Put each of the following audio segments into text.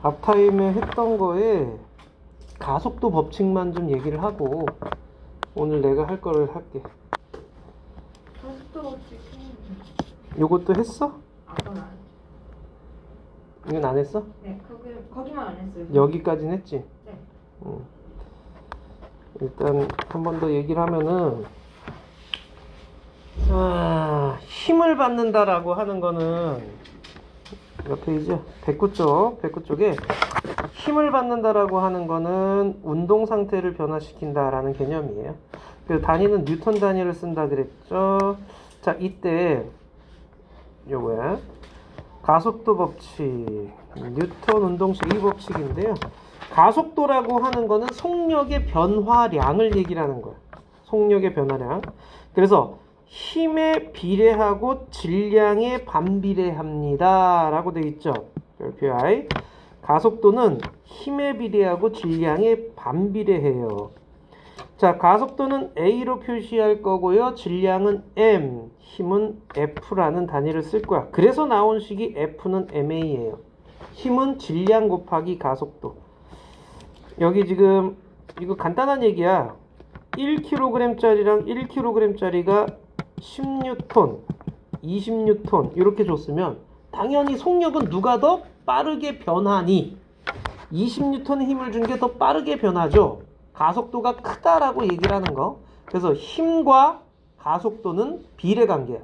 앞타임에 했던 거에 가속도 법칙만 좀 얘기를 하고 오늘 내가 할 거를 할게. 가속도 법칙. 요것도 했어? 그건 안 했죠. 이건 안 했어? 네, 거기만 안 했어요. 여기까지는 했지? 네. 일단 한 번 더 얘기를 하면은 힘을 받는다라고 하는 거는 몇 페이지야? 109쪽 쪽에 힘을 받는다라고 하는 거는 운동 상태를 변화시킨다라는 개념이에요. 그 단위는 뉴턴 단위를 쓴다 그랬죠. 자, 이때 요거야. 가속도 법칙, 뉴턴 운동식 이 법칙인데요. 가속도라고 하는 거는 속력의 변화량을 얘기를 하는 거야. 속력의 변화량. 그래서 힘에 비례하고 질량에 반비례합니다 라고 되어 있죠. 별표 I. 가속도는 힘에 비례하고 질량에 반비례해요. 자, 가속도는 A로 표시할 거고요. 질량은 M, 힘은 F라는 단위를 쓸 거야. 그래서 나온 식이 F는 MA예요. 힘은 질량 곱하기 가속도. 여기 지금 이거 간단한 얘기야. 1kg짜리랑 1kg짜리가 10N, 20N 이렇게 줬으면 당연히 속력은 누가 더 빠르게 변하니 20N의 힘을 준 게 더 빠르게 변하죠. 가속도가 크다라고 얘기를 하는 거. 그래서 힘과 가속도는 비례관계야.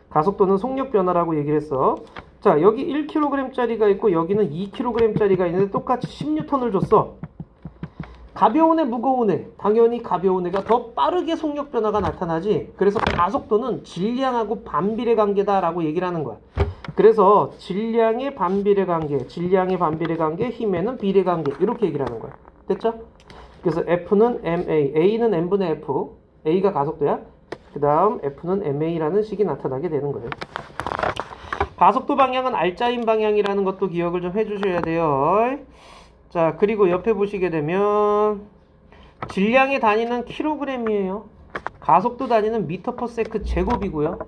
가속도는 속력 변화라고 얘기를 했어. 자, 여기 1kg짜리가 있고 여기는 2kg짜리가 있는데 똑같이 10N을 줬어. 가벼운 애, 무거운 애. 당연히 가벼운 애가 더 빠르게 속력 변화가 나타나지. 그래서 가속도는 질량하고 반비례 관계다라고 얘기를 하는 거야. 그래서 질량의 반비례 관계, 힘에는 비례 관계 이렇게 얘기를 하는 거야. 됐죠? 그래서 F는 MA, A는 M분의 F, A가 가속도야. 그 다음 F는 MA라는 식이 나타나게 되는 거예요. 가속도 방향은 R자인 방향이라는 것도 기억을 좀 해주셔야 돼요. 자, 그리고 옆에 보시게 되면 질량의 단위는 킬로그램이에요. 가속도 단위는 미터 퍼 세크 제곱이고요.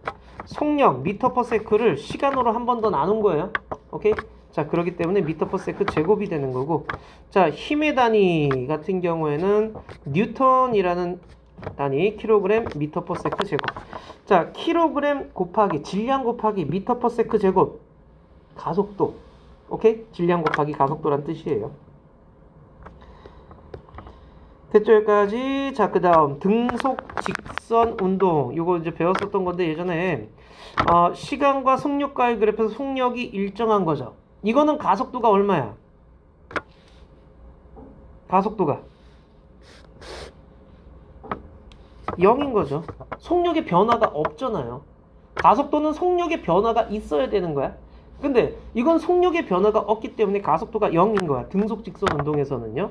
속력 미터 퍼 세크를 시간으로 한 번 더 나눈 거예요. 오케이? 자, 그렇기 때문에 미터 퍼 세크 제곱이 되는 거고, 자, 힘의 단위 같은 경우에는 뉴턴이라는 단위 킬로그램 미터 퍼 세크 제곱. 자, 킬로그램 곱하기 질량 곱하기 미터 퍼 세크 제곱 가속도. 오케이? 질량 곱하기 가속도란 뜻이에요. 됐죠? 여기까지. 자, 그 다음 등속 직선 운동. 이거 이제 배웠었던 건데 예전에 시간과 속력과의 그래프에서 속력이 일정한 거죠. 이거는 가속도가 얼마야? 가속도가 0인 거죠. 속력의 변화가 없잖아요. 가속도는 속력의 변화가 있어야 되는 거야. 근데 이건 속력의 변화가 없기 때문에 가속도가 0인 거야. 등속 직선 운동에서는요.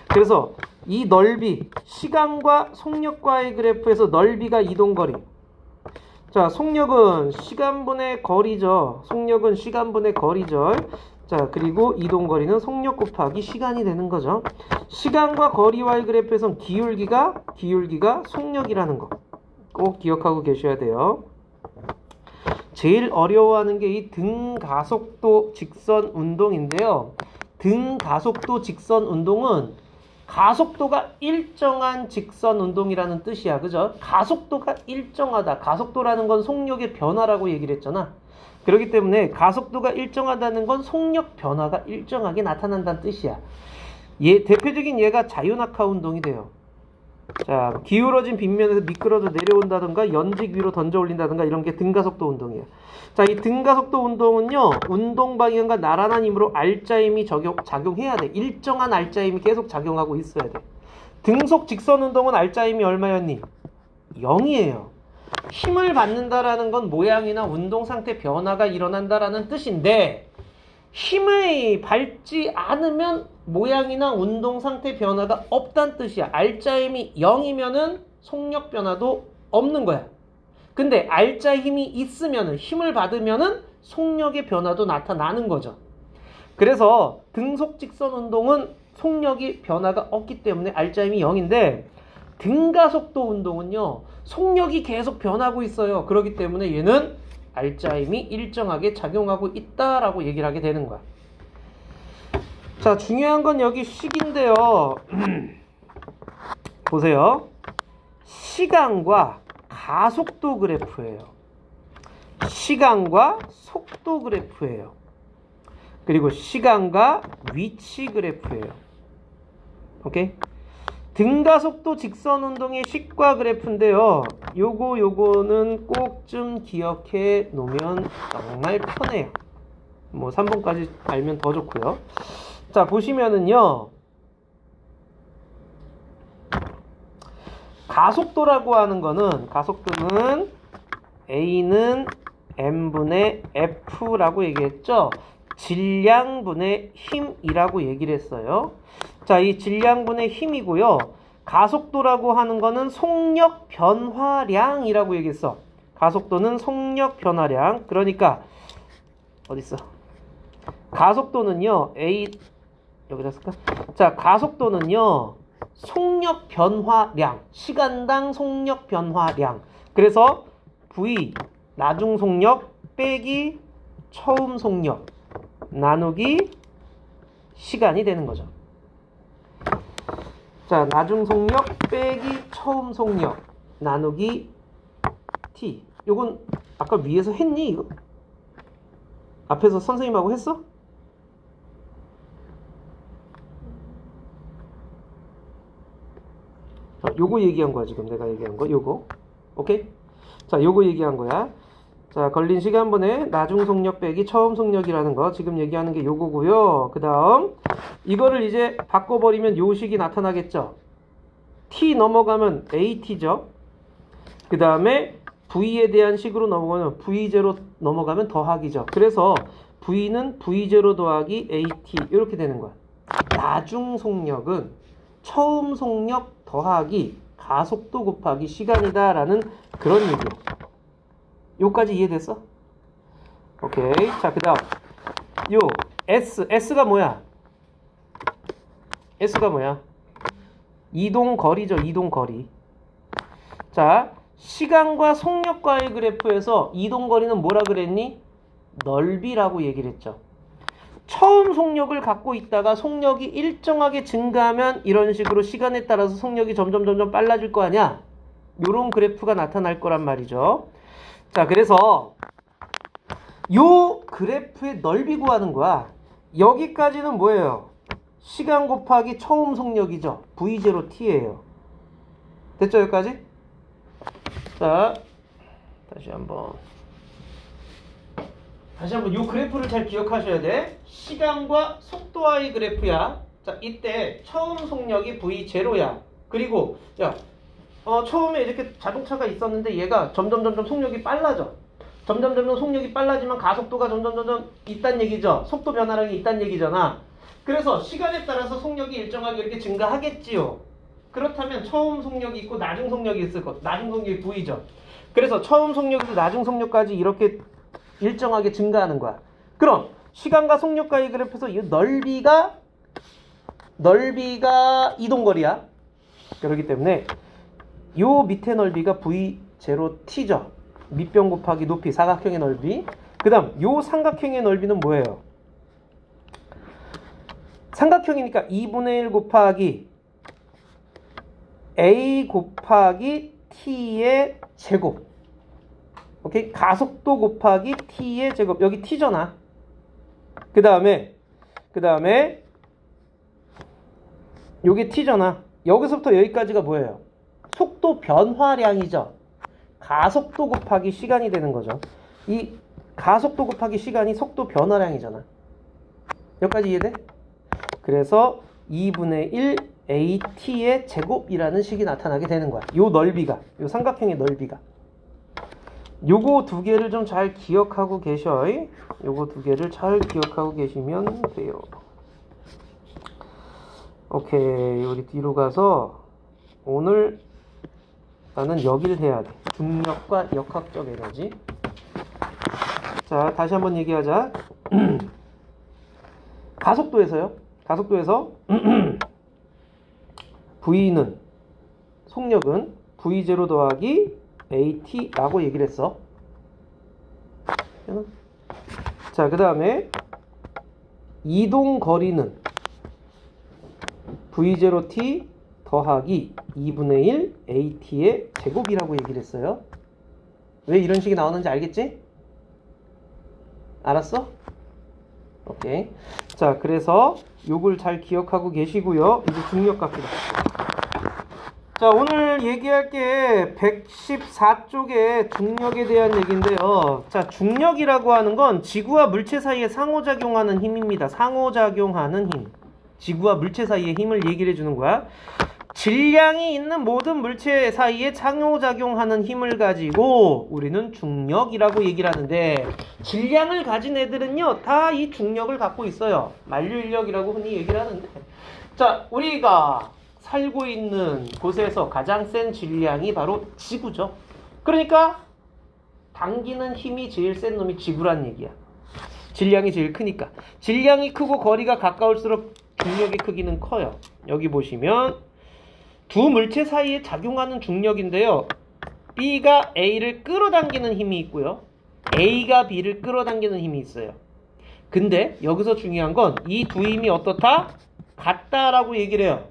그래서 이 넓이, 시간과 속력과의 그래프에서 넓이가 이동거리. 자, 속력은 시간분의 거리죠. 속력은 시간분의 거리죠. 자, 그리고 이동거리는 속력 곱하기 시간이 되는 거죠. 시간과 거리와의 그래프에선 기울기가 속력이라는 거 꼭 기억하고 계셔야 돼요. 제일 어려워하는 게 이 등가속도 직선 운동인데요. 등가속도 직선 운동은 가속도가 일정한 직선 운동이라는 뜻이야. 그죠? 가속도가 일정하다. 가속도라는 건 속력의 변화라고 얘기를 했잖아. 그렇기 때문에 가속도가 일정하다는 건 속력 변화가 일정하게 나타난다는 뜻이야. 대표적인 예가 자유낙하 운동이 돼요. 자, 기울어진 빗면에서 미끄러져 내려온다든가 연직 위로 던져 올린다든가 이런 게 등가속도 운동이에요. 자, 이 등가속도 운동은요, 운동 방향과 나란한 힘으로 R자힘이 작용해야 돼. 일정한 R자힘이 계속 작용하고 있어야 돼. 등속 직선 운동은 R자힘이 얼마였니? 0이에요. 힘을 받는다라는 건 모양이나 운동 상태 변화가 일어난다라는 뜻인데, 힘을 받지 않으면 모양이나 운동 상태 변화가 없다는 뜻이야. R자힘이 0이면은 속력 변화도 없는 거야. 근데 R자힘이 있으면은, 힘을 받으면은 속력의 변화도 나타나는 거죠. 그래서 등속 직선 운동은 속력이 변화가 없기 때문에 R자힘이 0인데, 등가속도 운동은요, 속력이 계속 변하고 있어요. 그렇기 때문에 얘는 R자힘이 일정하게 작용하고 있다라고 얘기를 하게 되는 거야. 자, 중요한 건 여기 식인데요. 보세요. 시간과 가속도 그래프예요. 시간과 속도 그래프예요. 그리고 시간과 위치 그래프예요. 오케이? 등가속도 직선 운동의 식과 그래프인데요. 요거는 꼭 좀 기억해 놓으면 정말 편해요. 뭐 3번까지 알면 더 좋고요. 자, 보시면은요. 가속도라고 하는 거는, 가속도는 A는 M분의 F라고 얘기했죠. 질량분의 힘이라고 얘기를 했어요. 자, 이 질량분의 힘이고요. 가속도라고 하는 거는 속력 변화량이라고 얘기했어. 가속도는 속력 변화량. 그러니까 어딨어? 가속도는요. 여기다 쓸까? 자, 가속도는요. 속력 변화량. 시간당 속력 변화량. 그래서 V 나중 속력 빼기 처음 속력 나누기 시간이 되는 거죠. 자, 나중 속력 빼기 처음 속력 나누기 t. 요건 아까 위에서 했니 이거? 앞에서 선생님하고 했어? 요거 얘기한 거야 지금 내가 얘기한 거. 요거. 오케이? 자, 요거 얘기한 거야. 자, 걸린 시간분의 나중 속력 빼기 처음 속력이라는 거 지금 얘기하는 게 요거고요. 그 다음 이거를 이제 바꿔버리면 요 식이 나타나겠죠. t 넘어가면 at죠. 그 다음에 v에 대한 식으로 넘어가면 v0 넘어가면 더하기죠. 그래서 v는 v0 더하기 at 이렇게 되는 거야. 나중 속력은 처음 속력 더하기 가속도 곱하기 시간이다 라는 그런 얘기야. 요까지 이해됐어? 오케이. 자, 그 다음 요 S가 뭐야? S가 뭐야? 이동거리죠. 이동거리. 자, 시간과 속력과의 그래프에서 이동거리는 뭐라 그랬니? 넓이라고 얘기를 했죠. 처음 속력을 갖고 있다가 속력이 일정하게 증가하면 이런 식으로 시간에 따라서 속력이 점점 빨라질 거 아니야? 요런 그래프가 나타날 거란 말이죠. 자, 그래서 요 그래프의 넓이 구하는 거야. 여기까지는 뭐예요? 시간 곱하기 처음 속력이죠. V0t예요. 됐죠, 여기까지? 자, 다시 한번 요 그래프를 잘 기억하셔야 돼. 시간과 속도와의 그래프야. 자, 이때 처음 속력이 V0야. 그리고 처음에 이렇게 자동차가 있었는데 얘가 점점 속력이 빨라져. 점점 속력이 빨라지면 가속도가 점점 있단 얘기죠. 속도 변화량이 있단 얘기잖아. 그래서 시간에 따라서 속력이 일정하게 이렇게 증가하겠지요. 그렇다면 처음 속력이 있고 나중 속력이 있을 것. 나중 속력이 V죠. 그래서 처음 속력에서 나중 속력까지 이렇게 일정하게 증가하는 거야. 그럼 시간과 속력과의 그래프에서 이 넓이가 이동거리야. 그렇기 때문에 요 밑에 넓이가 V0t죠. 밑변 곱하기 높이, 사각형의 넓이. 그 다음 요 삼각형의 넓이는 뭐예요? 삼각형이니까 2분의 1 곱하기 a 곱하기 t의 제곱. 오케이? 가속도 곱하기 t의 제곱. 여기 t잖아. 그 다음에 요게 t잖아. 여기서부터 여기까지가 뭐예요? 속도 변화량이죠. 가속도 곱하기 시간이 되는 거죠. 이 가속도 곱하기 시간이 속도 변화량이잖아. 여기까지 이해돼? 그래서 2분의 1 at의 제곱이라는 식이 나타나게 되는 거야. 요 넓이가, 요 삼각형의 넓이가. 요거 두 개를 좀 잘 기억하고 계셔. 요거 두 개를 잘 기억하고 계시면 돼요. 오케이. 우리 뒤로 가서 오늘 나는 여기를 해야 돼. 중력과 역학적 에너지. 자, 다시 한번 얘기하자. 가속도에서 V는 속력은 V0 더하기 AT라고 얘기를 했어. 자, 그 다음에 이동 거리는 V0t 더하기 2분의 1 AT의 제곱이라고 얘기를 했어요. 왜 이런 식이 나오는지 알겠지? 알았어? 오케이. 자, 그래서 요걸 잘 기억하고 계시고요. 이제 중력 갑시다. 자, 오늘 얘기할 게 114쪽의 중력에 대한 얘기인데요. 자, 중력이라고 하는 건 지구와 물체 사이에 상호작용하는 힘입니다. 상호작용하는 힘. 지구와 물체 사이의 힘을 얘기를 해주는 거야. 질량이 있는 모든 물체 사이에 상호작용하는 힘을 가지고 우리는 중력이라고 얘기를 하는데, 질량을 가진 애들은요 다 이 중력을 갖고 있어요. 만류인력이라고 흔히 얘기를 하는데, 자, 우리가 살고 있는 곳에서 가장 센 질량이 바로 지구죠. 그러니까 당기는 힘이 제일 센 놈이 지구란 얘기야. 질량이 제일 크니까. 질량이 크고 거리가 가까울수록 중력의 크기는 커요. 여기 보시면 두 물체 사이에 작용하는 중력인데요. B가 A를 끌어당기는 힘이 있고요. A가 B를 끌어당기는 힘이 있어요. 근데 여기서 중요한 건 이 두 힘이 어떻다? 같다라고 얘기를 해요.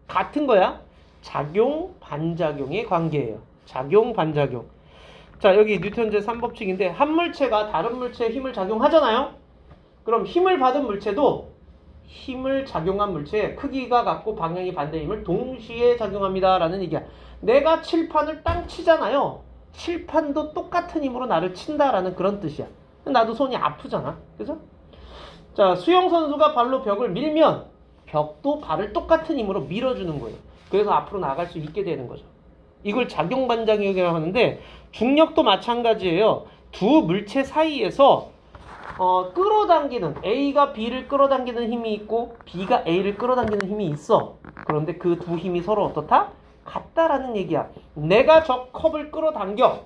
같은 거야. 작용, 반작용의 관계예요. 작용, 반작용. 자, 여기 뉴턴 제3법칙인데 한 물체가 다른 물체에 힘을 작용하잖아요. 그럼 힘을 받은 물체도 힘을 작용한 물체의 크기가 같고 방향이 반대인 힘을 동시에 작용합니다 라는 얘기야. 내가 칠판을 땅 치잖아요. 칠판도 똑같은 힘으로 나를 친다라는 그런 뜻이야. 나도 손이 아프잖아. 그죠? 자, 수영선수가 발로 벽을 밀면 벽도 발을 똑같은 힘으로 밀어주는 거예요. 그래서 앞으로 나갈 수 있게 되는 거죠. 이걸 작용반작용이라고 하는데, 중력도 마찬가지예요. 두 물체 사이에서 끌어당기는, A가 B를 끌어당기는 힘이 있고 B가 A를 끌어당기는 힘이 있어. 그런데 그 두 힘이 서로 어떻다? 같다라는 얘기야. 내가 저 컵을 끌어당겨.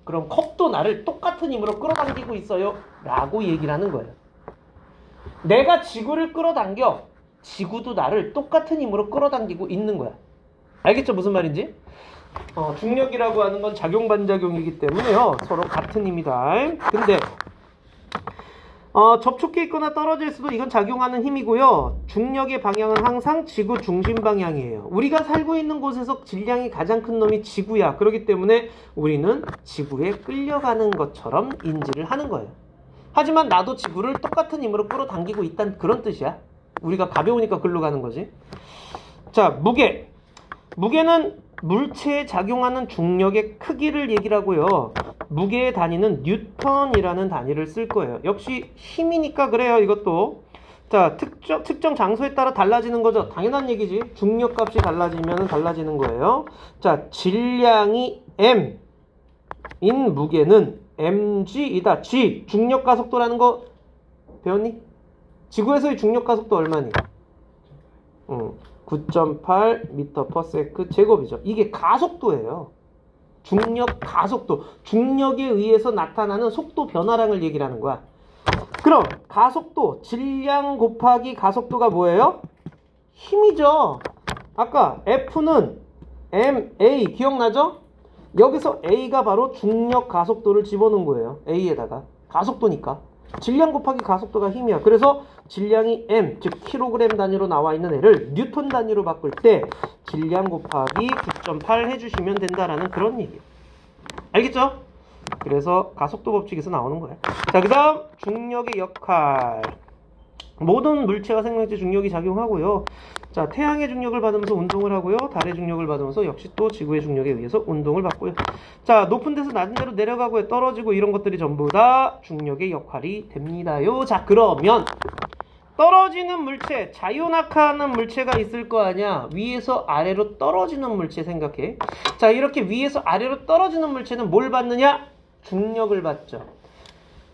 그럼 컵도 나를 똑같은 힘으로 끌어당기고 있어요 라고 얘기를 하는 거예요. 내가 지구를 끌어당겨. 지구도 나를 똑같은 힘으로 끌어당기고 있는 거야. 알겠죠? 무슨 말인지? 중력이라고 하는 건 작용반작용이기 때문에요. 서로 같은 힘이다. 근데 접촉해 있거나 떨어져 있어도 이건 작용하는 힘이고요. 중력의 방향은 항상 지구 중심 방향이에요. 우리가 살고 있는 곳에서 질량이 가장 큰 놈이 지구야. 그렇기 때문에 우리는 지구에 끌려가는 것처럼 인지를 하는 거예요. 하지만 나도 지구를 똑같은 힘으로 끌어당기고 있다는 그런 뜻이야. 우리가 가벼우니까 글로 가는 거지. 자, 무게. 무게는 물체에 작용하는 중력의 크기를 얘기를 하고요. 무게의 단위는 뉴턴이라는 단위를 쓸 거예요. 역시 힘이니까 그래요, 이것도. 자, 특정 장소에 따라 달라지는 거죠. 당연한 얘기지. 중력값이 달라지면 달라지는 거예요. 자, 질량이 M인 무게는 mg이다. g, 중력가속도라는 거 배웠니? 지구에서의 중력가속도 얼마니? 9.8 m/s 제곱이죠. 이게 가속도예요. 중력 가속도. 중력에 의해서 나타나는 속도 변화량을 얘기를 하는 거야. 그럼 가속도, 질량 곱하기 가속도가 뭐예요? 힘이죠. 아까 F는 ma 기억나죠? 여기서 a가 바로 중력 가속도를 집어넣은 거예요. a에다가. 가속도니까. 질량 곱하기 가속도가 힘이야. 그래서 질량이 m, 즉 킬로그램 단위로 나와 있는 애를 뉴턴 단위로 바꿀 때 질량 곱하기 9.8 해주시면 된다라는 그런 얘기예요. 알겠죠? 그래서 가속도 법칙에서 나오는 거야. 자, 그 다음 중력의 역할. 모든 물체와 생명체 중력이 작용하고요. 자, 태양의 중력을 받으면서 운동을 하고요. 달의 중력을 받으면서 역시 또 지구의 중력에 의해서 운동을 받고요. 자, 높은 데서 낮은 데로 내려가고 떨어지고 이런 것들이 전부 다 중력의 역할이 됩니다요. 자, 그러면 떨어지는 물체, 자유낙하하는 물체가 있을 거 아니야. 위에서 아래로 떨어지는 물체 생각해. 자, 이렇게 위에서 아래로 떨어지는 물체는 뭘 받느냐? 중력을 받죠.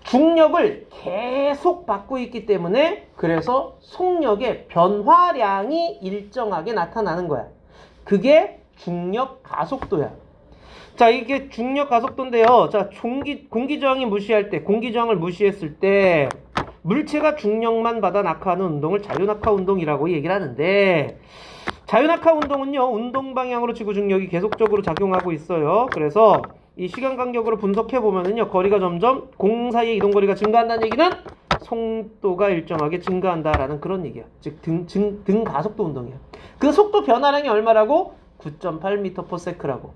중력을 계속 받고 있기 때문에 그래서 속력의 변화량이 일정하게 나타나는 거야. 그게 중력 가속도야. 자, 이게 중력 가속도인데요. 자, 공기저항이 무시할 때, 공기저항을 무시했을 때 물체가 중력만 받아 낙하하는 운동을 자유낙하 운동이라고 얘기를 하는데, 자유낙하 운동은요, 운동 방향으로 지구 중력이 계속적으로 작용하고 있어요. 그래서 이 시간 간격으로 분석해 보면은요, 거리가 점점 공 사이의 이동 거리가 증가한다는 얘기는 속도가 일정하게 증가한다라는 그런 얘기야. 즉 등 가속도 운동이야. 그 속도 변화량이 얼마라고? 9.8m/s라고.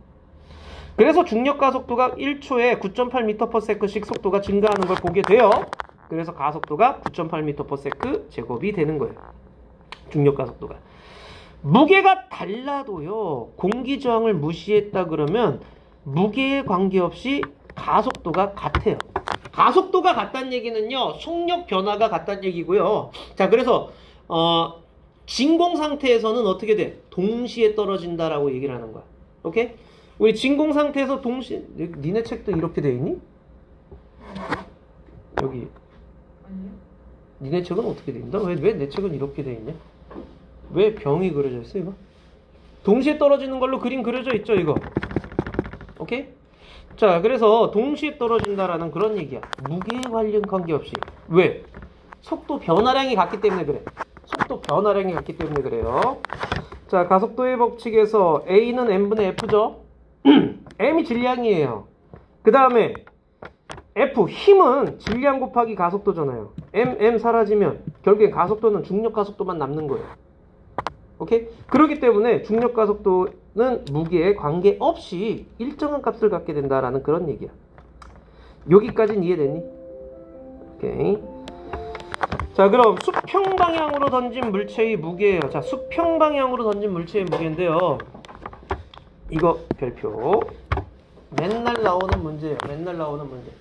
그래서 중력 가속도가 1초에 9.8m/s씩 속도가 증가하는 걸 보게 돼요. 그래서 가속도가 9.8m/s 제곱이 되는 거예요. 중력 가속도가. 무게가 달라도요, 공기 저항을 무시했다 그러면 무게에 관계없이 가속도가 같아요. 가속도가 같다는 얘기는요, 속력 변화가 같다는 얘기고요. 자, 그래서 진공 상태에서는 어떻게 돼? 동시에 떨어진다라고 얘기를 하는 거야. 오케이? 우리 진공 상태에서 동시에, 니네 책도 이렇게 돼 있니? 여기. 아니요. 니네 책은 어떻게 돼 있나? 왜 내 책은 이렇게 돼 있냐? 왜 병이 그려져 있어, 이거? 동시에 떨어지는 걸로 그림 그려져 있죠, 이거. 오케이? 자, 그래서 동시에 떨어진다라는 그런 얘기야. 무게에 관계없이. 왜? 속도 변화량이 같기 때문에 그래. 속도 변화량이 같기 때문에 그래요. 자, 가속도의 법칙에서 A는 M분의 F죠? M이 질량이에요. 그 다음에 F, 힘은 질량 곱하기 가속도잖아요. M 사라지면 결국엔 가속도는 중력 가속도만 남는 거예요. 오케이? 그렇기 때문에 중력 가속도는 무게에 관계없이 일정한 값을 갖게 된다라는 그런 얘기야. 여기까지는 이해됐니? 오케이. 자, 그럼 수평 방향으로 던진 물체의 무게예요. 자, 수평 방향으로 던진 물체의 무게인데요. 이거 별표. 맨날 나오는 문제예요. 맨날 나오는 문제.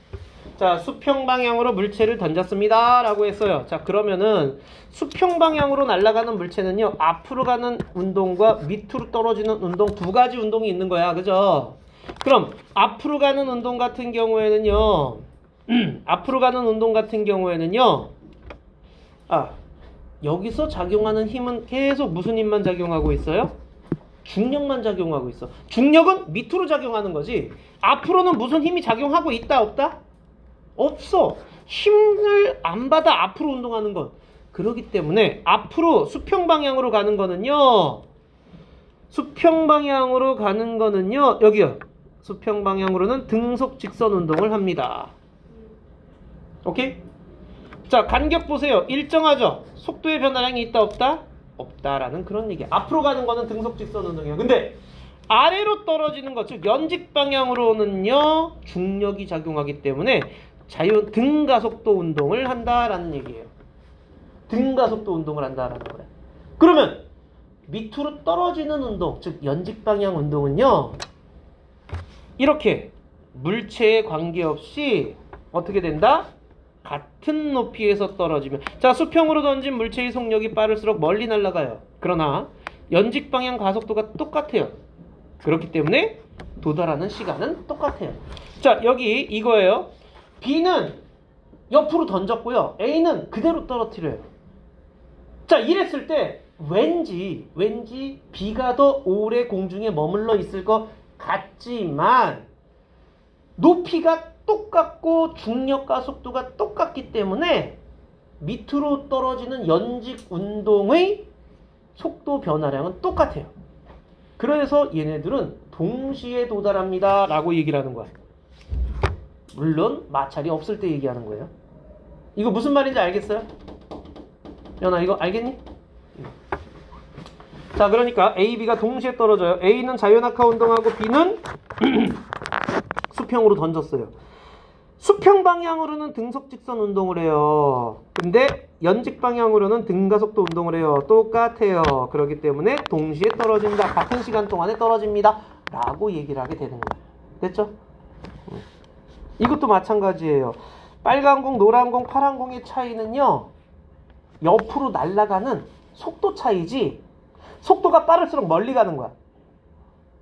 자, 수평 방향으로 물체를 던졌습니다 라고 했어요. 자, 그러면은 수평 방향으로 날아가는 물체는요, 앞으로 가는 운동과 밑으로 떨어지는 운동, 두 가지 운동이 있는 거야. 그죠? 그럼 앞으로 가는 운동 같은 경우에는요, 앞으로 가는 운동 같은 경우에는요, 여기서 작용하는 힘은 계속 무슨 힘만 작용하고 있어요? 중력만 작용하고 있어. 중력은 밑으로 작용하는 거지. 앞으로는 무슨 힘이 작용하고 있다, 없다? 없어. 힘을 안 받아, 앞으로 운동하는 건. 그렇기 때문에 앞으로 수평 방향으로 가는 거는요, 수평 방향으로 가는 거는요, 여기요. 수평 방향으로는 등속 직선 운동을 합니다. 오케이? 자, 간격 보세요. 일정하죠? 속도의 변화량이 있다, 없다? 없다라는 그런 얘기야. 앞으로 가는 거는 등속 직선 운동이야. 근데 아래로 떨어지는 것, 즉 연직 방향으로는요, 중력이 작용하기 때문에 등가속도 운동을 한다라는 얘기예요. 등가속도 운동을 한다라는 거예요. 그러면 밑으로 떨어지는 운동, 즉 연직 방향 운동은요, 이렇게 물체에 관계없이 어떻게 된다? 같은 높이에서 떨어지면, 자, 수평으로 던진 물체의 속력이 빠를수록 멀리 날아가요. 그러나 연직 방향 가속도가 똑같아요. 그렇기 때문에 도달하는 시간은 똑같아요. 자, 여기 이거예요. B는 옆으로 던졌고요, A는 그대로 떨어뜨려요. 자, 이랬을 때 왠지 B가 더 오래 공중에 머물러 있을 것 같지만 높이가 똑같고 중력과 속도가 똑같기 때문에 밑으로 떨어지는 연직 운동의 속도 변화량은 똑같아요. 그래서 얘네들은 동시에 도달합니다 라고 얘기를 하는 거야. 물론 마찰이 없을 때 얘기하는 거예요. 이거 무슨 말인지 알겠어요? 연아, 이거 알겠니? 자, 그러니까 A, B가 동시에 떨어져요. A는 자유낙하 운동하고 B는 수평으로 던졌어요. 수평 방향으로는 등속 직선 운동을 해요. 근데 연직 방향으로는 등가속도 운동을 해요. 똑같아요. 그렇기 때문에 동시에 떨어진다. 같은 시간 동안에 떨어집니다. 라고 얘기를 하게 되는 거예요. 됐죠? 이것도 마찬가지예요. 빨간 공, 노란 공, 파란 공의 차이는요, 옆으로 날아가는 속도 차이지, 속도가 빠를수록 멀리 가는 거야.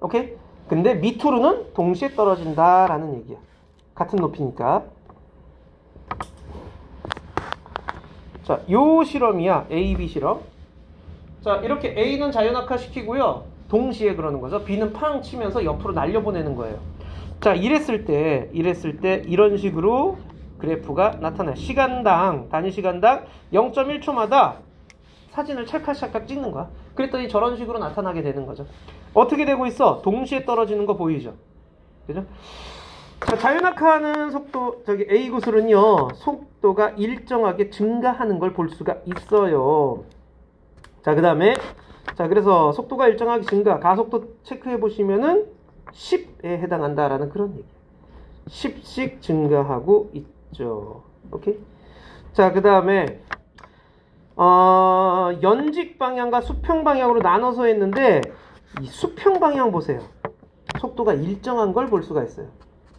오케이? 근데 밑으로는 동시에 떨어진다라는 얘기야. 같은 높이니까. 자, 요 실험이야. A, B 실험. 자, 이렇게 A는 자유낙하 시키고요, 동시에 그러는 거죠. B는 팡 치면서 옆으로 날려보내는 거예요. 자, 이랬을 때 이런 식으로 그래프가 나타나요. 단위 시간당 0.1초마다 사진을 찰칵찰칵 찍는 거야. 그랬더니 저런 식으로 나타나게 되는 거죠. 어떻게 되고 있어? 동시에 떨어지는 거 보이죠? 그죠? 자, 자유낙하하는 속도, A 구슬은요, 속도가 일정하게 증가하는 걸 볼 수가 있어요. 자, 그 다음에, 자, 그래서 속도가 일정하게 증가, 가속도 체크해 보시면은 10에 해당한다라는 그런 얘기예요. 10씩 증가하고 있죠. 오케이? 자, 그 다음에, 연직 방향과 수평 방향으로 나눠서 했는데, 이 수평 방향 보세요. 속도가 일정한 걸 볼 수가 있어요.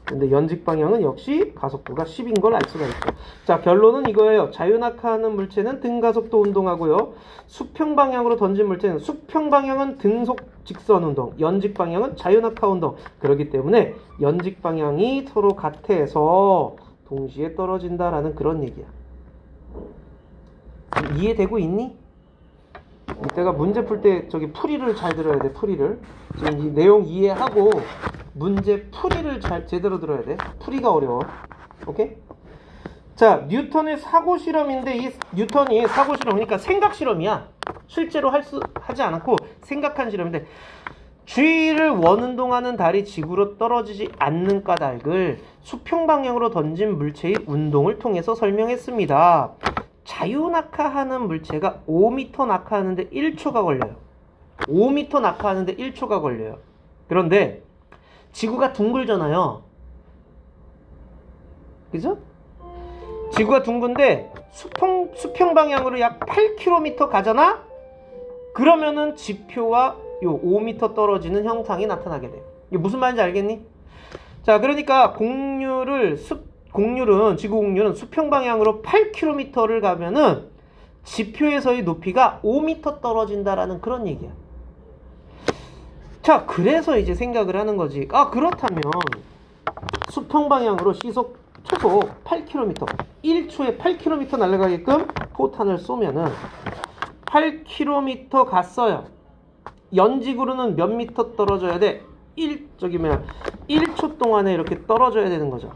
근데 연직 방향은 역시 가속도가 10인 걸 알 수가 있죠. 자, 결론은 이거예요. 자유낙하하는 물체는 등가속도 운동하고요. 수평 방향으로 던진 물체는 수평 방향은 등속 직선 운동, 연직 방향은 자유낙하 운동. 그렇기 때문에 연직 방향이 서로 같아서 동시에 떨어진다라는 그런 얘기야. 이해되고 있니? 이때가 문제 풀 때 풀이를 잘 들어야 돼. 풀이를. 지금 이 내용 이해하고 문제 풀이를 잘 제대로 들어야 돼. 풀이가 어려워. 오케이? 자, 뉴턴의 사고 실험인데 이 뉴턴이 사고 실험, 그러니까 생각 실험이야. 실제로 하지 않았고 생각한 실험인데, 주위를 원운동하는 달이 지구로 떨어지지 않는 까닭을 수평 방향으로 던진 물체의 운동을 통해서 설명했습니다. 자유낙하하는 물체가 5m 낙하하는데 1초가 걸려요. 5m 낙하하는데 1초가 걸려요. 그런데 지구가 둥글잖아요. 그죠? 지구가 둥근데 수평 방향으로 약 8km 가잖아? 그러면은 지표와 요 5m 떨어지는 형상이 나타나게 돼요. 이게 무슨 말인지 알겠니? 자, 그러니까 지구 공률은 수평 방향으로 8km를 가면은 지표에서의 높이가 5m 떨어진다라는 그런 얘기야. 자, 그래서 이제 생각을 하는 거지. 아, 그렇다면 수평 방향으로 초속 8km, 1초에 8km 날아가게끔 포탄을 쏘면은 8km 갔어요. 연직으로는 몇 미터 떨어져야 돼? 1초 동안에 이렇게 떨어져야 되는 거죠.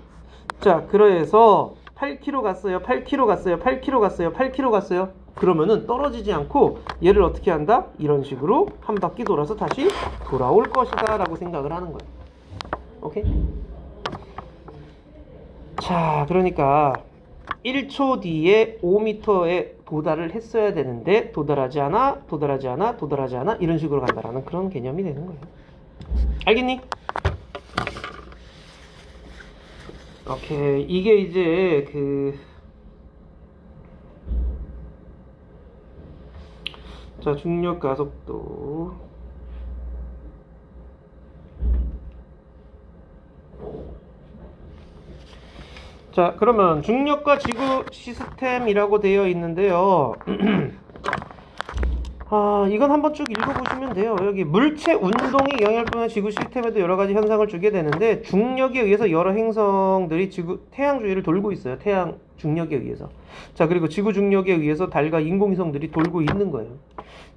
자, 그래서 8km 갔어요. 8km 갔어요. 8km 갔어요. 8km 갔어요. 그러면은 떨어지지 않고 얘를 어떻게 한다? 이런 식으로 한 바퀴 돌아서 다시 돌아올 것이다 라고 생각을 하는 거예요. 오케이? 자, 그러니까 1초 뒤에 5m에 도달을 했어야 되는데 도달하지 않아 이런 식으로 간다라는 그런 개념이 되는 거예요. 알겠니? 오케이. 이게 이제 자, 중력 가속도. 자, 그러면 중력과 지구 시스템이라고 되어 있는데요. 이건 한번 쭉 읽어보시면 돼요. 여기 물체 운동이 영향을 받는 지구 시스템에도 여러 가지 현상을 주게 되는데, 중력에 의해서 여러 행성들이 태양 주위를 돌고 있어요. 태양 중력에 의해서. 자, 그리고 지구 중력에 의해서 달과 인공위성들이 돌고 있는 거예요.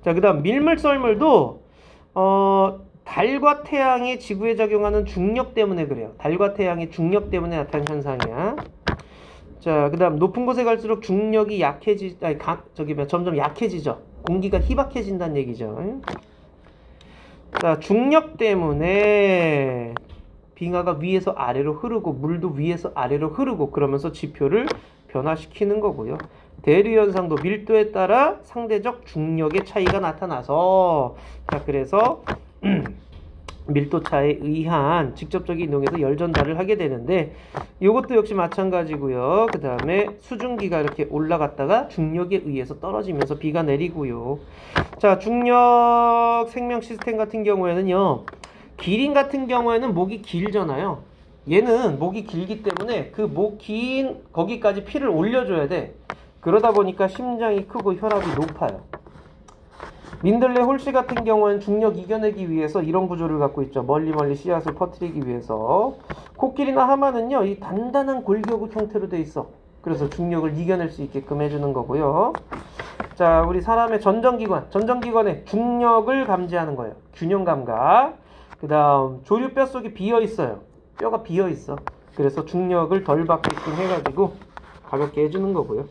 자, 그 다음 밀물썰물도 달과 태양이 지구에 작용하는 중력 때문에 그래요. 달과 태양의 중력 때문에 나타나는 현상이야. 자, 그 다음 높은 곳에 갈수록 중력이 점점 약해지죠. 공기가 희박해진다는 얘기죠. 자, 중력 때문에 빙하가 위에서 아래로 흐르고 물도 위에서 아래로 흐르고 그러면서 지표를 변화시키는 거고요. 대류 현상도 밀도에 따라 상대적 중력의 차이가 나타나서, 자, 그래서 밀도 차에 의한 직접적인 이동에서 열 전달을 하게 되는데, 이것도 역시 마찬가지고요. 그 다음에 수증기가 이렇게 올라갔다가 중력에 의해서 떨어지면서 비가 내리고요. 자, 중력 생명 시스템 같은 경우에는요, 기린 같은 경우에는 목이 길잖아요. 얘는 목이 길기 때문에 그 목 긴 거기까지 피를 올려줘야 돼. 그러다 보니까 심장이 크고 혈압이 높아요. 민들레 홀씨 같은 경우는 중력 이겨내기 위해서 이런 구조를 갖고 있죠. 멀리 씨앗을 퍼뜨리기 위해서. 코끼리나 하마는요, 이 단단한 골격의 형태로 돼 있어. 그래서 중력을 이겨낼 수 있게끔 해주는 거고요. 자, 우리 사람의 전정기관의 중력을 감지하는 거예요. 균형 감각. 그 다음 조류 뼛속이 비어 있어요. 뼈가 비어 있어. 그래서 중력을 덜 받게끔 해가지고 가볍게 해주는 거고요.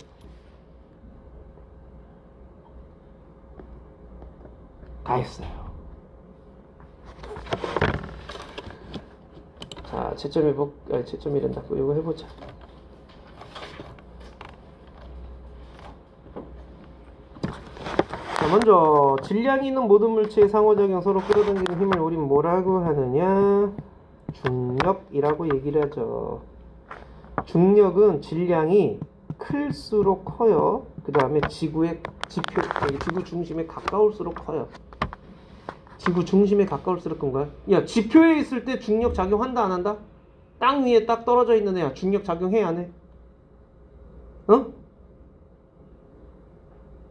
다 했어요. 자, 채점 해보, 아니 채점이란다. 이거 해보자. 자, 먼저 질량이 있는 모든 물체의 상호작용 서로 끌어당기는 힘을 우린 뭐라고 하느냐? 중력이라고 얘기를 하죠. 중력은 질량이 클수록 커요. 그 다음에 지구 중심에 가까울수록 커요. 지구 중심에 가까울수록 큰 거야. 야, 지표에 있을 때 중력 작용한다 안 한다? 땅 위에 딱 떨어져 있는 애야. 중력 작용해 안 해? 어?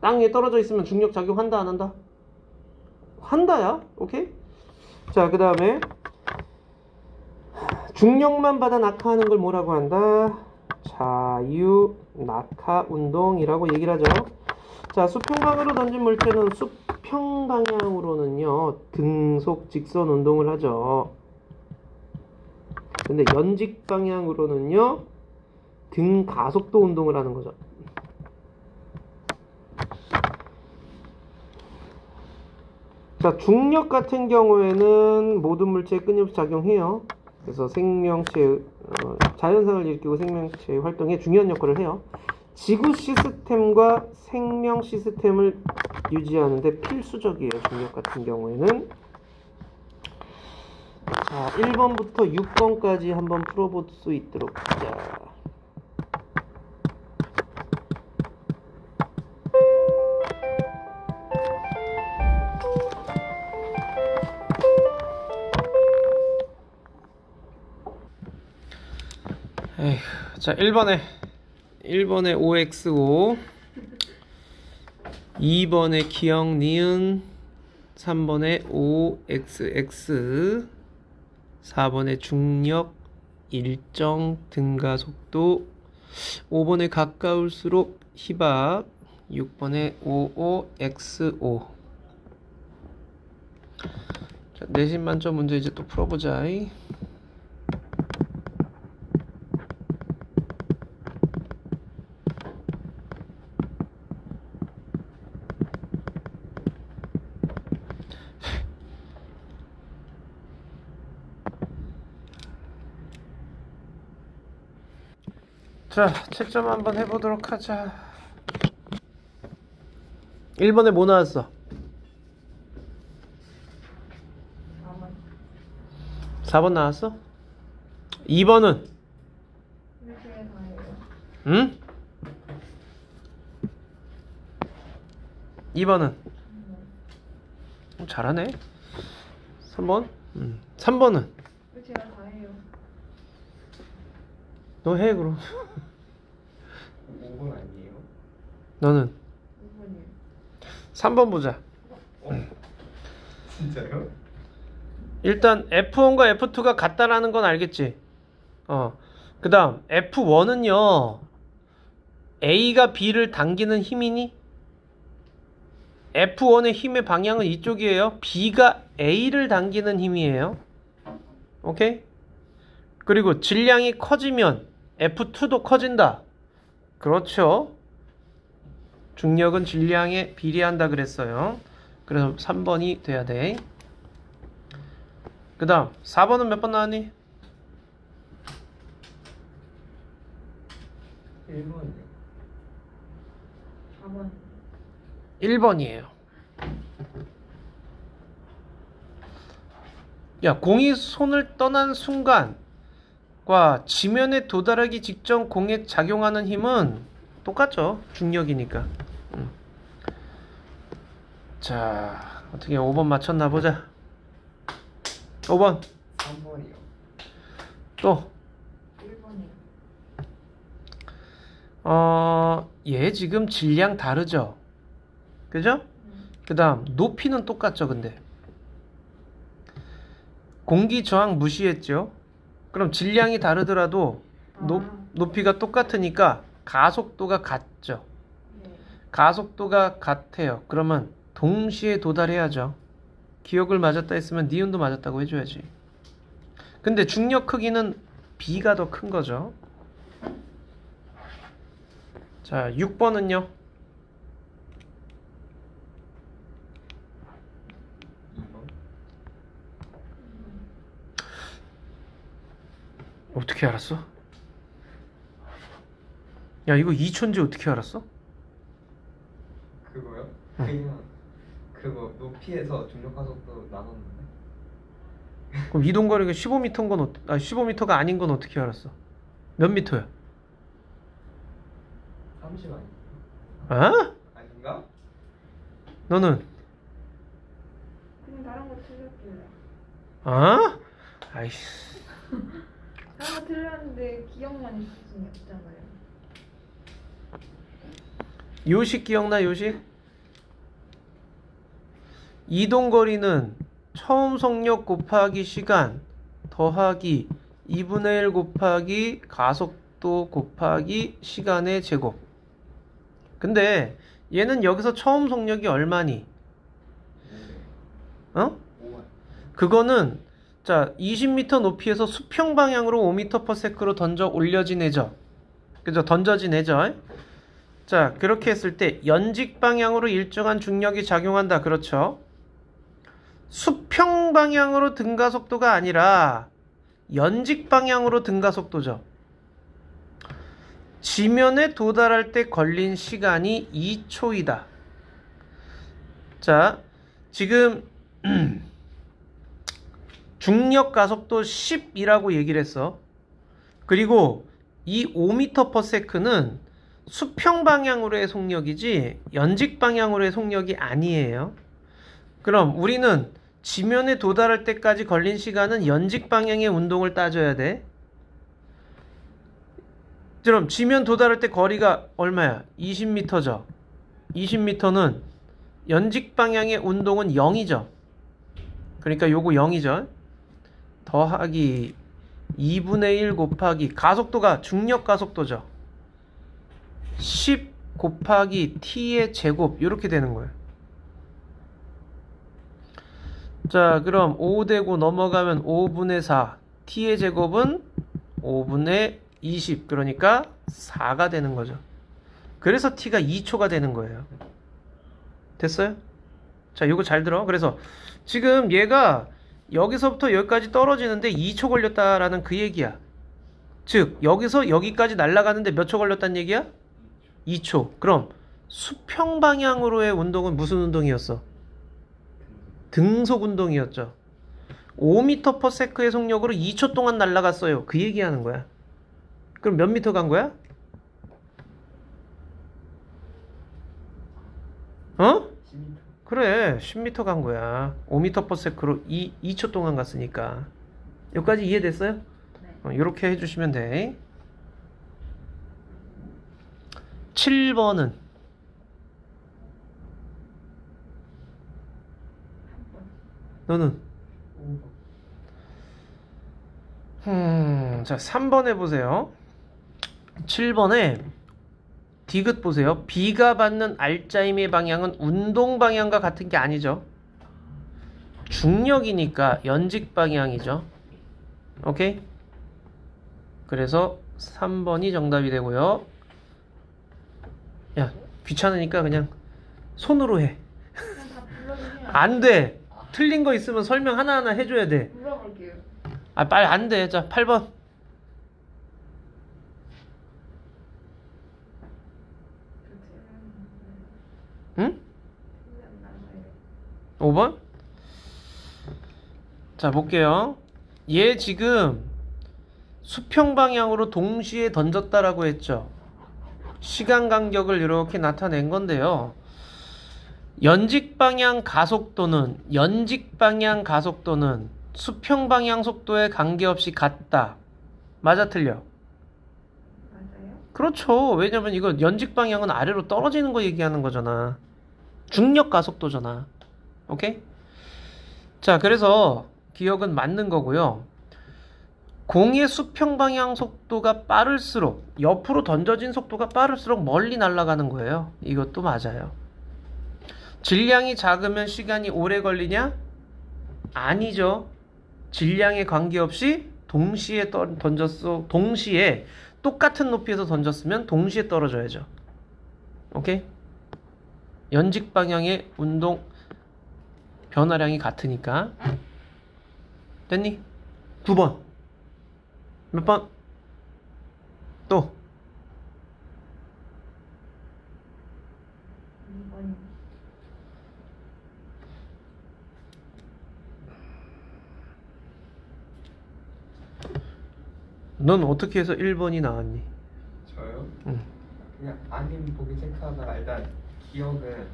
땅 위에 떨어져 있으면 중력 작용한다 안 한다? 한다야. 오케이? 자, 그 다음에 중력만 받아 낙하하는 걸 뭐라고 한다? 자유 낙하 운동이라고 얘기를 하죠. 자, 수평방으로 던진 물체는 수평 방향으로는요 등속 직선 운동을 하죠. 근데 연직 방향으로는요 등 가속도 운동을 하는 거죠. 자, 중력 같은 경우에는 모든 물체에 끊임없이 작용해요. 그래서 생명체의 자연상을 일으키고 생명체의 활동에 중요한 역할을 해요. 지구 시스템과 생명 시스템을 유지하는데 필수적이에요. 중력 같은 경우에는. 자, 1번부터 6번까지 한번 풀어볼 수 있도록 하자. 에휴, 자, 1번에 5x5, 2번에 기억 니은, 3번에 5xx, 4번에 중력 일정 등가속도, 5번에 가까울수록 희박, 6번에 55x5. 자, 내신 만점 문제 이제 또 풀어보자. 자, 채점 한번 해보도록 하자. 1번에 뭐 나왔어? 4번 나왔어? 2번은? 응? 2번은? 잘하네. 3번? 3번은? 제가 다 해요. 너 해 그럼. 5번 아니에요? 너는? 5번이요. 3번 보자. 진짜요? 일단 F1과 F2가 같다라는 건 알겠지? 그 다음 F1은요 A가 B를 당기는 힘이니? F1의 힘의 방향은 이쪽이에요. B가 A를 당기는 힘이에요. 오케이? 그리고 질량이 커지면 F2도 커진다. 그렇죠? 중력은 질량에 비례한다 그랬어요. 그래서 3번이 돼야 돼. 그 다음 4번은 몇 번 나왔니? 1번이요. 4번. 1번이에요. 야, 공이 손을 떠난 순간과 지면에 도달하기 직전 공에 작용하는 힘은 똑같죠. 중력이니까. 자, 어떻게 5번 맞췄나 보자. 5번 3번이요. 또 1번이요. 얘 지금 질량 다르죠? 그죠? 그 다음 높이는 똑같죠. 근데 공기 저항 무시했죠? 그럼 질량이 다르더라도 높이가 똑같으니까 가속도가 같죠? 네. 가속도가 같아요. 그러면 동시에 도달해야죠. 기억을 맞았다 했으면 니은도 맞았다고 해줘야지. 근데 중력 크기는 B가 더 큰 거죠. 자, 6번은요? 2번. 어떻게 알았어? 야, 이거 2초인지 어떻게 알았어? 그거요? 그냥 그거 높이에서 중력가속도 나눴는데. 그럼 이동거리가 15m인 건 15m가 아닌 건 어떻게 알았어? 몇 미터야? 30 아니에요? 어? 아닌가? 너는? 그냥 다른 거 틀렸길래. 어? 아이씨. 다른 거 틀렸는데 기억만 있을 수는 없잖아요. 요식 기억나, 요식? 이동거리는 처음 속력 곱하기 시간 더하기 2분의 1 곱하기 가속도 곱하기 시간의 제곱. 근데 얘는 여기서 처음 속력이 얼마니? 어? 5만. 그거는 자 20m 높이에서 수평 방향으로 5m/s로 던져 올려진 애죠. 그죠? 던져진 애죠. 자, 그렇게 했을 때 연직 방향으로 일정한 중력이 작용한다. 그렇죠? 수평 방향으로 등가속도가 아니라 연직 방향으로 등가속도죠. 지면에 도달할 때 걸린 시간이 2초이다. 자, 지금 중력 가속도 10이라고 얘기를 했어. 그리고 이 5m/s는 수평 방향으로의 속력이지 연직 방향으로의 속력이 아니에요. 그럼 우리는 지면에 도달할 때까지 걸린 시간은 연직 방향의 운동을 따져야 돼. 그럼 지면 도달할 때 거리가 얼마야? 20m죠. 20m는 연직 방향의 운동은 0이죠. 그러니까 요거 0이죠. 더하기 2분의 1 곱하기 가속도가 중력 가속도죠. 10 곱하기 t의 제곱 이렇게 되는 거예요. 자, 그럼 5 되고 넘어가면 5분의 4 t의 제곱은 5분의 20 그러니까 4가 되는 거죠. 그래서 t가 2초가 되는 거예요. 됐어요? 자, 이거 잘 들어. 그래서 지금 얘가 여기서부터 여기까지 떨어지는데 2초 걸렸다라는 그 얘기야. 즉 여기서 여기까지 날아가는데 몇 초 걸렸다는 얘기야? 2초. 그럼 수평 방향으로의 운동은 무슨 운동이었어? 등속 운동이었죠. 5m/s의 속력으로 2초 동안 날아갔어요. 그 얘기하는 거야. 그럼 몇 미터 간 거야? 어? 10m. 그래, 10m 간 거야. 5m/s로 2초 동안 갔으니까. 여기까지 이해됐어요? 네. 이렇게 해주시면 돼. 7번은 3번. 너는? 5번. 자, 3번 해보세요. 7번에 디귿 보세요. B가 받는 알짜임의 방향은 운동 방향과 같은 게 아니죠. 중력이니까 연직 방향이죠. 오케이? 그래서 3번이 정답이 되고요. 야, 귀찮으니까 그냥 손으로 해. 그냥 다 불러주세요. 안 돼. 틀린 거 있으면 설명 하나하나 해줘야 돼. 물어볼게요. 아, 빨리 안 돼. 자, 8번. 응? 5번? 자, 볼게요. 얘 지금 수평 방향으로 동시에 던졌다라고 했죠. 시간 간격을 이렇게 나타낸 건데요. 연직 방향 가속도는 수평 방향 속도에 관계없이 같다. 맞아, 틀려? 맞아요? 그렇죠. 왜냐면 이거 연직 방향은 아래로 떨어지는 거 얘기하는 거잖아. 중력 가속도잖아. 오케이? 자, 그래서 기억은 맞는 거고요. 공의 수평 방향 속도가 빠를수록, 옆으로 던져진 속도가 빠를수록 멀리 날아가는 거예요. 이것도 맞아요. 질량이 작으면 시간이 오래 걸리냐? 아니죠. 질량에 관계없이 동시에 동시에 똑같은 높이에서 던졌으면 동시에 떨어져야죠. 오케이? 연직 방향의 운동 변화량이 같으니까. 됐니? 9번. 몇 번? 또 2번. 넌 어떻게 해서 1번이 나왔니? 저요? 응. 그냥 아님 보기 체크하다가 일단 기억은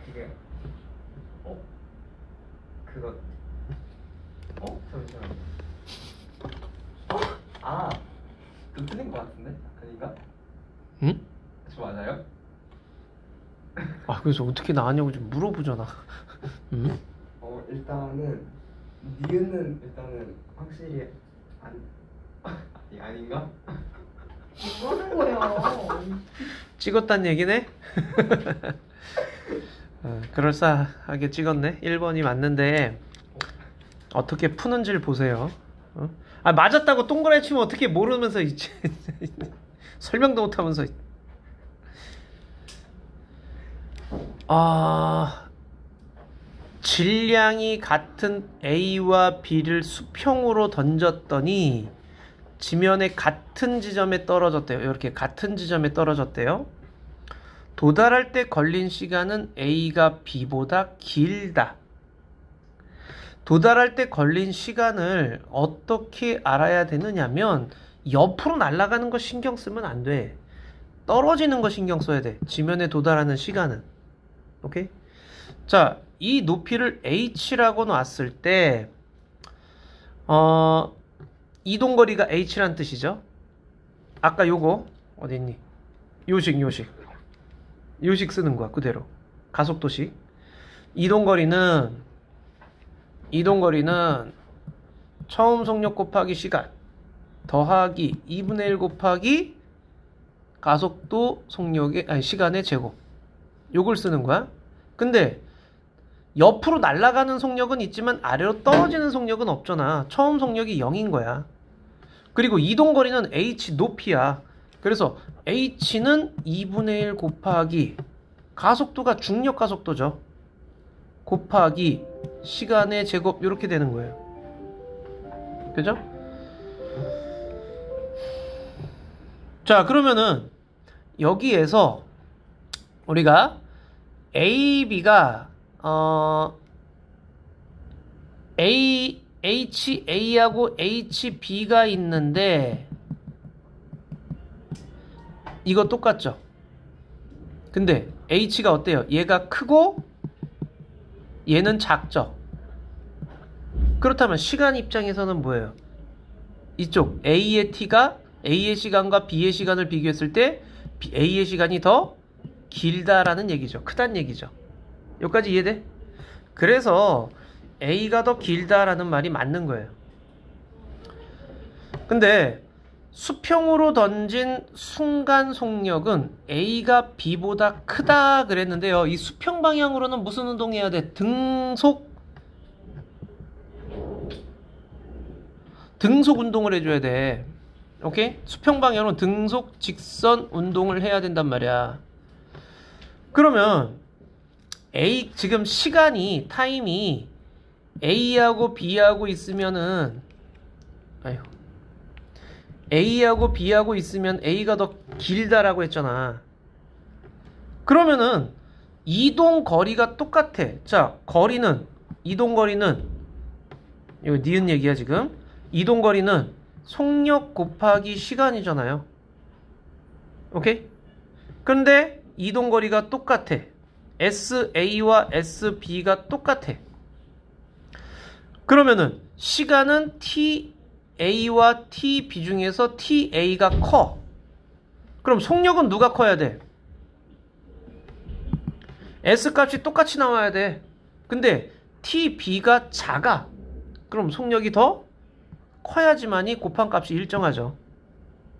그게 그거 잠시만. 그 틀린 거 같은데? 아닌가? 응? 저 맞아요? 아 그래서 어떻게 나왔냐고 좀 물어보잖아. 응? 일단은 니은은 일단은 확실히 아닌가? 뭐 하는 거예요? 찍었단 얘기네? 그럴싸하게 찍었네. 1번이 맞는데 어떻게 푸는지를 보세요. 아 맞았다고 동그라미 치면 어떻게 모르면서 설명도 못하면서. 질량이 같은 A와 B를 수평으로 던졌더니 지면의 같은 지점에 떨어졌대요. 이렇게 같은 지점에 떨어졌대요. 도달할 때 걸린 시간은 A가 B보다 길다. 도달할 때 걸린 시간을 어떻게 알아야 되느냐면 옆으로 날아가는 거 신경 쓰면 안 돼. 떨어지는 거 신경 써야 돼. 지면에 도달하는 시간은. 오케이? 자, 이 높이를 h라고 놨을 때 이동거리가 h란 뜻이죠. 아까 요거 어딨니? 요식 쓰는 거야. 그대로 가속도식. 이동거리는 처음 속력 곱하기 시간 더하기 2분의 1 곱하기 가속도 속력의 시간의 제곱. 요걸 쓰는 거야. 근데 옆으로 날아가는 속력은 있지만 아래로 떨어지는 속력은 없잖아. 처음 속력이 0인 거야. 그리고 이동거리는 h 높이야. 그래서 h는 2분의 1 곱하기 가속도가 중력 가속도죠. 곱하기 시간의 제곱 이렇게 되는 거예요. 그죠? 자, 그러면은 여기에서 우리가 AB가 HA하고 HB가 있는데 이거 똑같죠? 근데 H가 어때요? 얘가 크고 얘는 작죠? 그렇다면 시간 입장에서는 뭐예요? 이쪽 A의 T가 A의 시간과 B의 시간을 비교했을 때 A의 시간이 더 길다라는 얘기죠. 크다는 얘기죠. 여기까지 이해돼? 그래서 A가 더 길다라는 말이 맞는 거예요. 근데 수평으로 던진 순간 속력은 A가 B보다 크다 그랬는데요. 이 수평 방향으로는 무슨 운동해야 돼? 등속 운동을 해줘야 돼. 오케이? 수평 방향으로 등속 직선 운동을 해야 된단 말이야. 그러면 지금 시간이 타임이 A하고 B하고 있으면은 A하고 B하고 있으면 A가 더 길다라고 했잖아. 그러면은 이동 거리가 똑같아. 자, 이동 거리는 이거 니은 얘기야 지금. 이동 거리는 속력 곱하기 시간이잖아요. 오케이? 근데 이동 거리가 똑같아. SA와 SB가 똑같아. 그러면은 시간은 TA와 TB 중에서 TA가 커. 그럼 속력은 누가 커야 돼? S 값이 똑같이 나와야 돼. 근데 TB가 작아. 그럼 속력이 더 커야지만이 곱한 값이 일정하죠.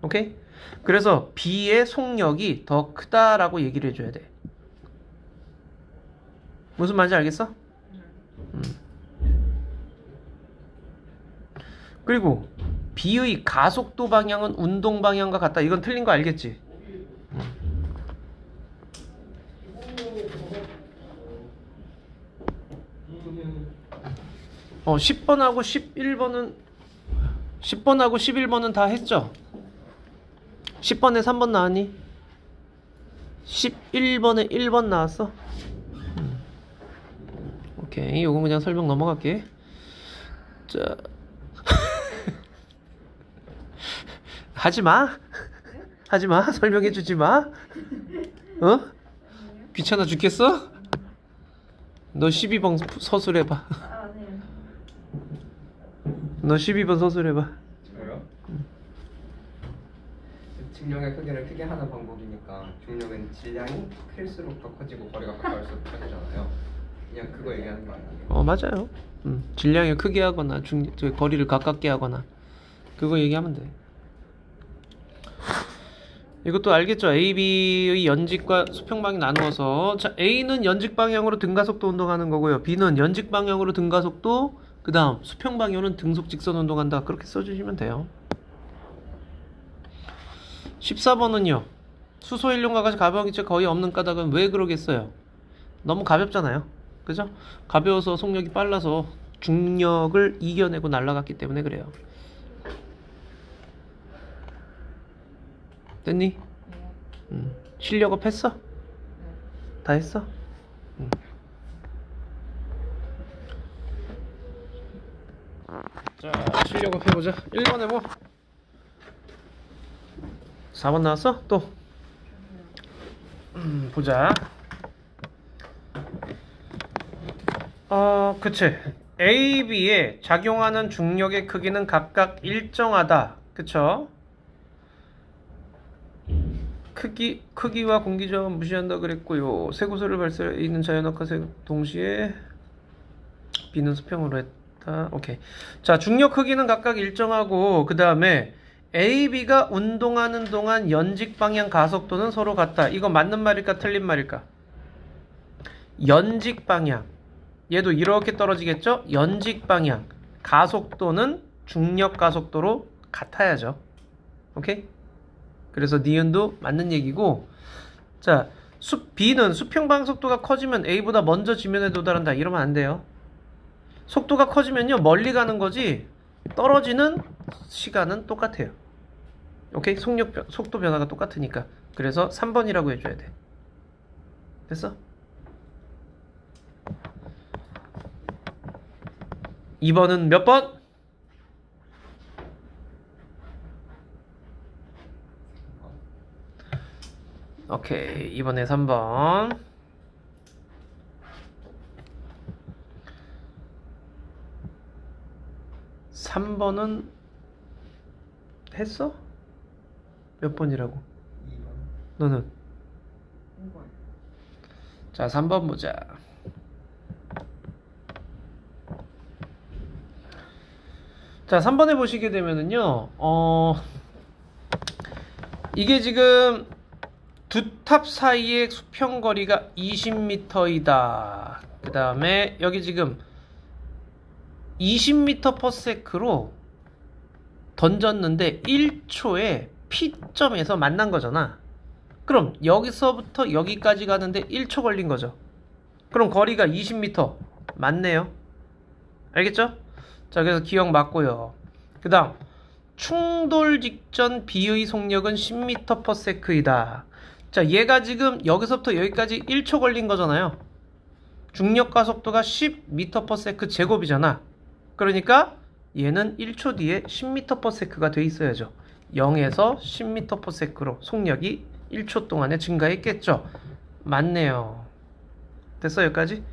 오케이? 그래서 B의 속력이 더 크다라고 얘기를 해줘야 돼. 무슨 말인지 알겠어? 그리고 B의 가속도 방향은 운동 방향과 같다. 이건 틀린 거 알겠지? 10번하고 11번은 다 했죠? 10번에 3번 나왔니? 11번에 1번 나왔어? 오케이, 요거 그냥 설명 넘어갈게. 자, 하지마. 하지마. 설명해주지마. 어? 귀찮아 죽겠어? 너 12번 서술해봐. 아, 네. 너 12번 서술해봐. 저요? 중력의 크기를 크게 하는 방법이니까 중력은 질량이 클수록 더 커지고 거리가 가까울수록 커지잖아요. 그냥 그거 얘기하는 거 아니에요? 맞아요. 질량을 크게 하거나 거리를 가깝게 하거나 그거 얘기하면 돼. 이것도 알겠죠? A, B의 연직과 수평방이 나누어서, 자, A는 연직 방향으로 등가속도 운동하는 거고요. B는 연직 방향으로 등가속도, 그 다음 수평 방향으로는 등속 직선 운동한다. 그렇게 써주시면 돼요. 14번은요. 수소 헬륨과 같이 가벼운 기체 거의 없는 까닭은 왜 그러겠어요? 너무 가볍잖아요. 그죠? 가벼워서 속력이 빨라서 중력을 이겨내고 날아갔기 때문에 그래요. 됐니? 실력업 했어? 다 했어? 자, 실력업 해보자. 1번 해보. 4번 나왔어? 또? 보자. 그치. A, B에 작용하는 중력의 크기는 각각 일정하다. 그쵸? 크기와 공기저항 무시한다 그랬고요. 세구소를 발생해 있는 자연학화세 동시에 B는 수평으로 했다. 오케이. 자, 중력 크기는 각각 일정하고 그 다음에 A, B가 운동하는 동안 연직 방향 가속도는 서로 같다. 이거 맞는 말일까 틀린 말일까? 연직 방향. 얘도 이렇게 떨어지겠죠? 연직 방향. 가속도는 중력 가속도로 같아야죠. 오케이? 그래서 니은도 맞는 얘기고, 자, B는 수평방 속도가 커지면 A보다 먼저 지면에 도달한다. 이러면 안 돼요. 속도가 커지면요 멀리 가는 거지 떨어지는 시간은 똑같아요. 오케이? 속도 변화가 똑같으니까. 그래서 3번이라고 해줘야 돼. 됐어? 2번은 몇 번? 오케이, 이번에 3번. (3번은) 했어? 몇 번이라고? 2번. 너는? 5번. 자, 3번 보자. 자, 3번에 보시게 되면은요, 이게 지금 두 탑 사이의 수평거리가 20m이다. 그 다음에 여기 지금 20m/s로 던졌는데 1초에 P점에서 만난 거잖아. 그럼 여기서부터 여기까지 가는데 1초 걸린 거죠. 그럼 거리가 20m 맞네요. 알겠죠? 자, 그래서 기억 맞고요. 그 다음 충돌 직전 B의 속력은 10m/s이다. 자, 얘가 지금 여기서부터 여기까지 1초 걸린 거잖아요. 중력 가속도가 10m/s 제곱이잖아. 그러니까 얘는 1초 뒤에 10m/s가 돼 있어야죠. 0에서 10m/s로 속력이 1초 동안에 증가했겠죠. 맞네요. 됐어, 여기까지?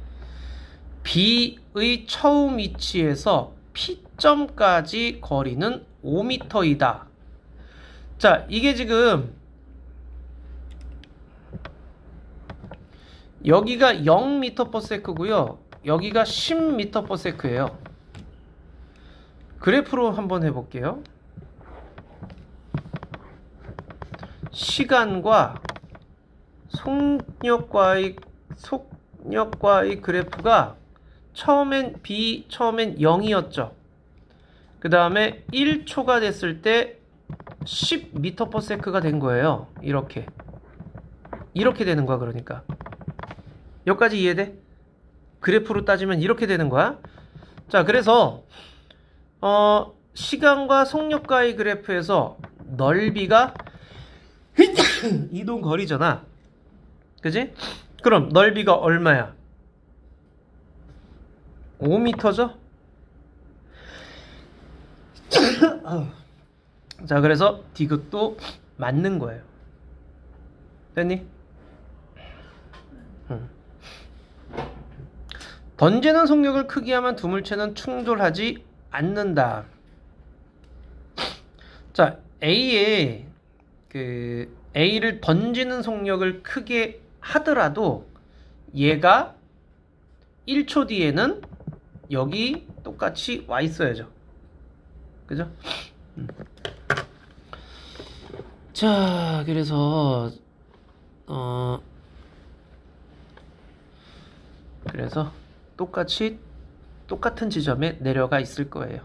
B의 처음 위치에서 P점까지 거리는 5m이다. 자, 이게 지금 여기가 0m/s고요. 여기가 10m/s예요. 그래프로 한번 해볼게요. 시간과 속력과의 그래프가 처음엔 0이었죠. 그 다음에 1초가 됐을 때 10m/s가 된 거예요. 이렇게 되는 거야. 그러니까 여기까지 이해돼? 그래프로 따지면 이렇게 되는 거야. 자, 그래서 시간과 속력과의 그래프에서 넓이가 이동 거리잖아. 그지? 그럼 넓이가 얼마야? 5m죠? 자, 그래서 디귿도 맞는 거예요. 됐니? 던지는 속력을 크게 하면 두 물체는 충돌하지 않는다. 자, A의 A를 던지는 속력을 크게 하더라도 얘가 1초 뒤에는 여기 똑같이 와 있어야죠. 그죠? 자, 그래서 똑같은 지점에 내려가 있을 거예요.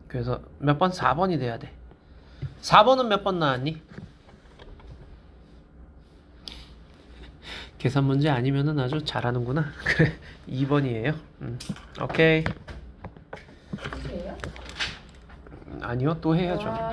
그래서 몇 번? 4번이 돼야 돼. 4번은 몇 번 나왔니? 계산 문제 아니면은 아주 잘하는구나. 그래, 2번이에요. 오케이. 끝이에요? 아니요, 또 해야죠. 와.